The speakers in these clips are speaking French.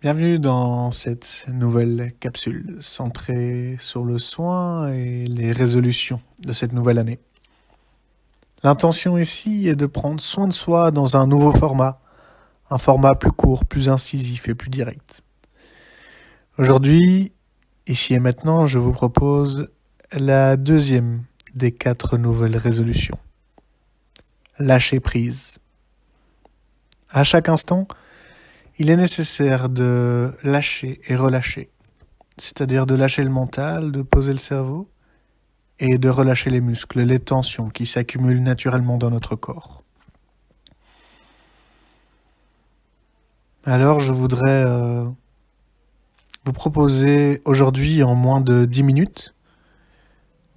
Bienvenue dans cette nouvelle capsule centrée sur le soin et les résolutions de cette nouvelle année. L'intention ici est de prendre soin de soi dans un nouveau format, un format plus court, plus incisif et plus direct. Aujourd'hui, ici et maintenant, je vous propose la deuxième des 4 nouvelles résolutions. Lâcher prise. À chaque instant, il est nécessaire de lâcher et relâcher, c'est-à-dire de lâcher le mental, de poser le cerveau et de relâcher les muscles, les tensions qui s'accumulent naturellement dans notre corps. Alors je voudrais vous proposer aujourd'hui en moins de 10 minutes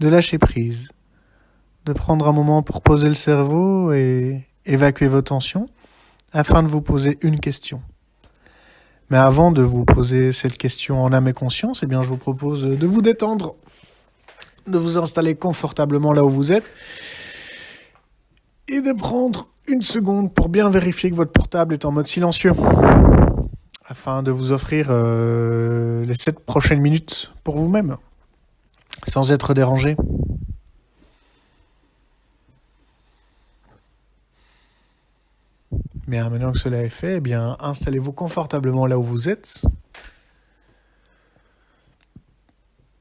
de lâcher prise, de prendre un moment pour poser le cerveau et évacuer vos tensions afin de vous poser une question. Mais avant de vous poser cette question en âme et conscience, je vous propose de vous détendre, de vous installer confortablement là où vous êtes et de prendre une seconde pour bien vérifier que votre portable est en mode silencieux afin de vous offrir les 7 prochaines minutes pour vous-même sans être dérangé. Bien, maintenant que cela est fait, installez-vous confortablement là où vous êtes.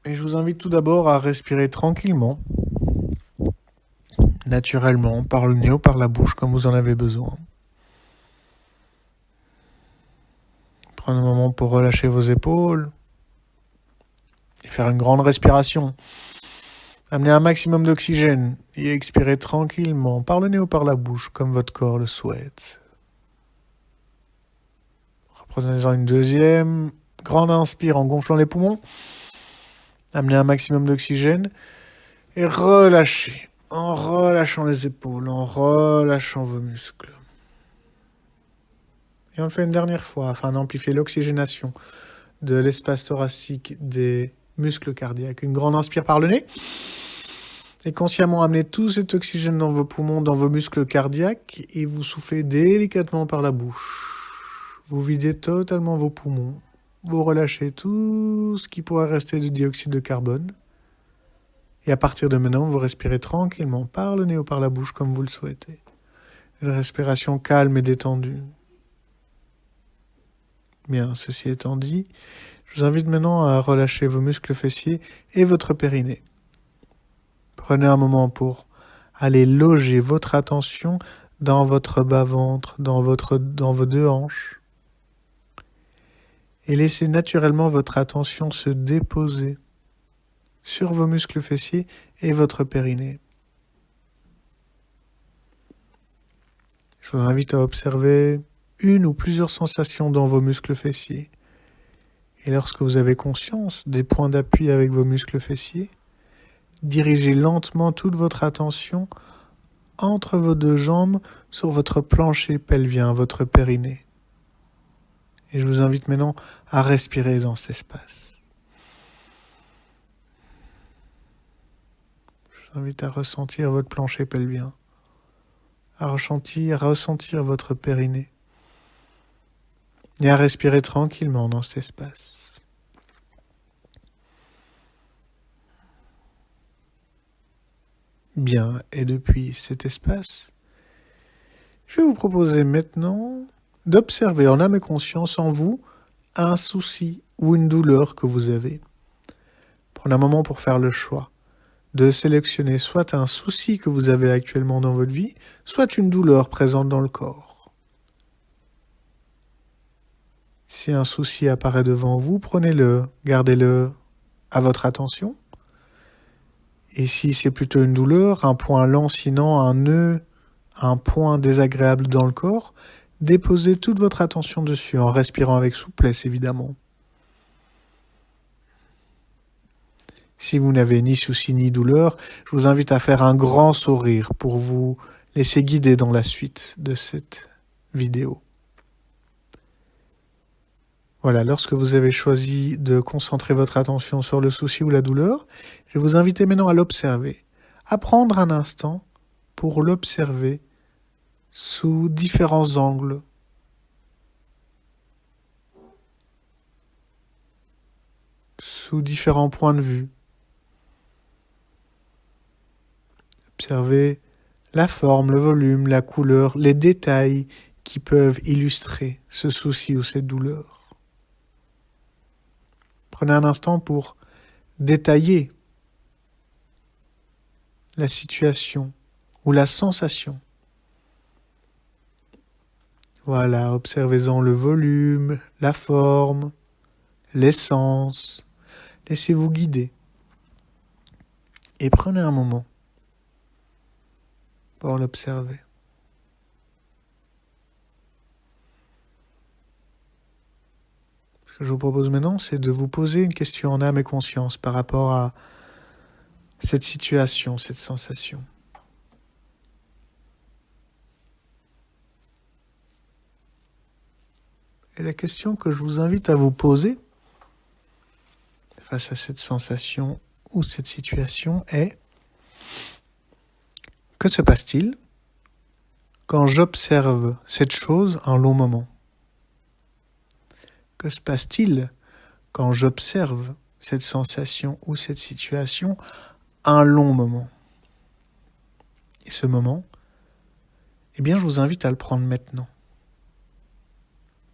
Et je vous invite tout d'abord à respirer tranquillement, naturellement, par le nez ou par la bouche, comme vous en avez besoin. Prenez un moment pour relâcher vos épaules et faire une grande respiration. Amenez un maximum d'oxygène et expirez tranquillement, par le nez ou par la bouche, comme votre corps le souhaite. Reprenez-en une deuxième. Grande inspire en gonflant les poumons. Amenez un maximum d'oxygène. Et relâchez. En relâchant les épaules, en relâchant vos muscles. Et on le fait une dernière fois afin d'amplifier l'oxygénation de l'espace thoracique des muscles cardiaques. Une grande inspire par le nez. Et consciemment amenez tout cet oxygène dans vos poumons, dans vos muscles cardiaques. Et vous soufflez délicatement par la bouche. Vous videz totalement vos poumons. Vous relâchez tout ce qui pourrait rester de dioxyde de carbone. Et à partir de maintenant, vous respirez tranquillement par le nez ou par la bouche comme vous le souhaitez. Une respiration calme et détendue. Bien, ceci étant dit, je vous invite maintenant à relâcher vos muscles fessiers et votre périnée. Prenez un moment pour aller loger votre attention dans votre bas-ventre, dans vos deux hanches. Et laissez naturellement votre attention se déposer sur vos muscles fessiers et votre périnée. Je vous invite à observer une ou plusieurs sensations dans vos muscles fessiers. Et lorsque vous avez conscience des points d'appui avec vos muscles fessiers, dirigez lentement toute votre attention entre vos deux jambes sur votre plancher pelvien, votre périnée. Et je vous invite maintenant à respirer dans cet espace. Je vous invite à ressentir votre plancher pelvien, à ressentir votre périnée et à respirer tranquillement dans cet espace. Bien, et depuis cet espace, je vais vous proposer maintenant d'observer en âme et conscience en vous un souci ou une douleur que vous avez. Prenez un moment pour faire le choix de sélectionner soit un souci que vous avez actuellement dans votre vie, soit une douleur présente dans le corps. Si un souci apparaît devant vous, prenez-le, gardez-le à votre attention. Et si c'est plutôt une douleur, un point lancinant, un nœud, un point désagréable dans le corps, déposez toute votre attention dessus en respirant avec souplesse évidemment. Si vous n'avez ni souci ni douleur, je vous invite à faire un grand sourire pour vous laisser guider dans la suite de cette vidéo. Voilà, lorsque vous avez choisi de concentrer votre attention sur le souci ou la douleur, je vais vous inviter maintenant à l'observer, à prendre un instant pour l'observer sous différents angles. sous différents points de vue. Observez la forme, le volume, la couleur, les détails qui peuvent illustrer ce souci ou cette douleur. Prenez un instant pour détailler la situation ou la sensation. Voilà, observez-en le volume, la forme, l'essence. Laissez-vous guider. Et prenez un moment pour l'observer. Ce que je vous propose maintenant, c'est de vous poser une question en âme et conscience par rapport à cette situation, cette sensation. Et la question que je vous invite à vous poser face à cette sensation ou cette situation est: que se passe-t-il quand j'observe cette chose un long moment? Que se passe-t-il quand j'observe cette sensation ou cette situation un long moment? Et ce moment, eh bien, je vous invite à le prendre maintenant.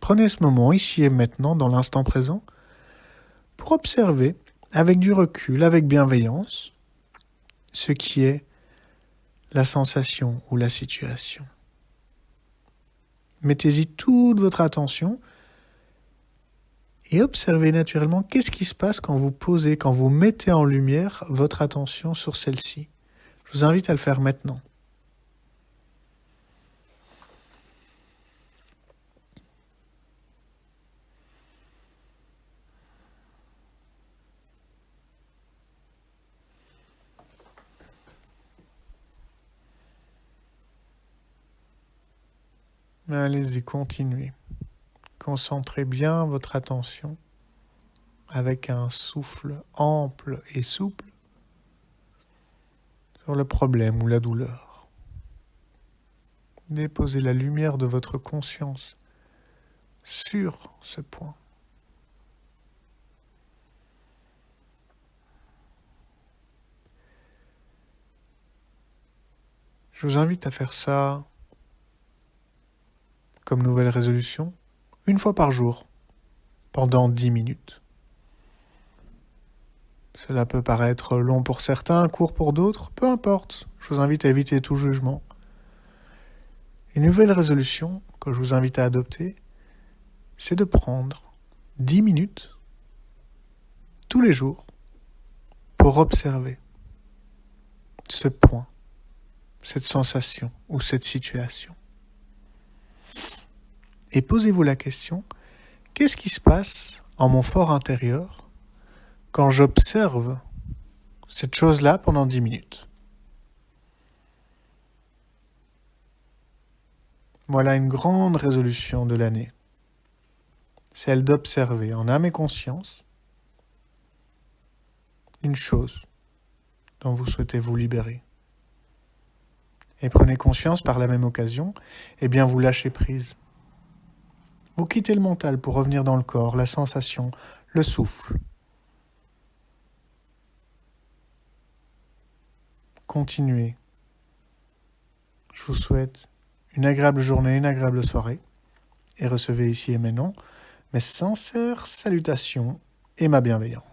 Prenez ce moment, ici et maintenant, dans l'instant présent, pour observer, avec du recul, avec bienveillance, ce qui est la sensation ou la situation. Mettez-y toute votre attention et observez naturellement qu'est-ce qui se passe quand vous posez, quand vous mettez en lumière votre attention sur celle-ci. Je vous invite à le faire maintenant. Allez-y, continuez. Concentrez bien votre attention avec un souffle ample et souple sur le problème ou la douleur. Déposez la lumière de votre conscience sur ce point. Je vous invite à faire ça comme nouvelle résolution, une fois par jour, pendant 10 minutes. Cela peut paraître long pour certains, court pour d'autres, peu importe. Je vous invite à éviter tout jugement. Une nouvelle résolution que je vous invite à adopter, c'est de prendre 10 minutes tous les jours pour observer ce point, cette sensation ou cette situation. Et posez-vous la question, qu'est-ce qui se passe en mon fort intérieur quand j'observe cette chose-là pendant 10 minutes? Voilà une grande résolution de l'année. Celle d'observer en âme et conscience une chose dont vous souhaitez vous libérer. Et prenez conscience par la même occasion, eh bien vous lâchez prise. Vous quittez le mental pour revenir dans le corps, la sensation, le souffle. Continuez. Je vous souhaite une agréable journée, une agréable soirée. Et recevez ici et maintenant mes sincères salutations et ma bienveillance.